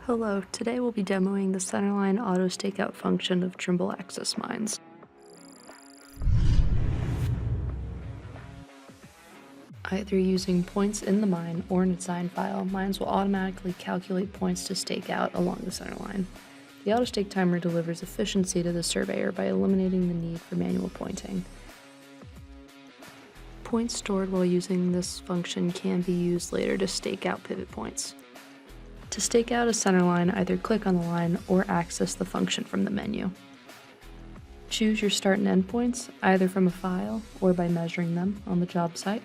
Hello, today we'll be demoing the centerline auto stakeout function of Trimble Access Mines. Either using points in the mine or in a design file, mines will automatically calculate points to stake out along the centerline. The auto stake timer delivers efficiency to the surveyor by eliminating the need for manual pointing. Points stored while using this function can be used later to stake out pivot points. To stake out a centerline, either click on the line or access the function from the menu. Choose your start and end points, either from a file or by measuring them on the job site.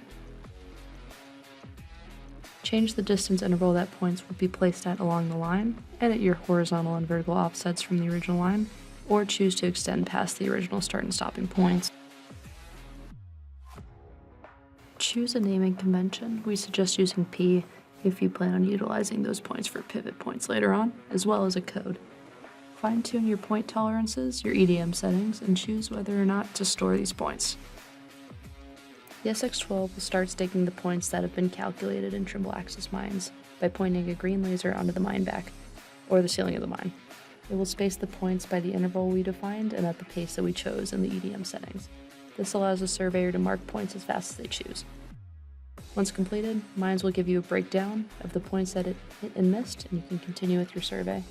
Change the distance interval that points will be placed at along the line, edit your horizontal and vertical offsets from the original line, or choose to extend past the original start and stopping points. Choose a naming convention. We suggest using P if you plan on utilizing those points for pivot points later on, as well as a code. Fine-tune your point tolerances, your EDM settings, and choose whether or not to store these points. The SX12 will start staking the points that have been calculated in Trimble Access Mines by pointing a green laser onto the mine back, or the ceiling of the mine. It will space the points by the interval we defined and at the pace that we chose in the EDM settings. This allows the surveyor to mark points as fast as they choose. Once completed, Mines will give you a breakdown of the points that it hit and missed, and you can continue with your survey.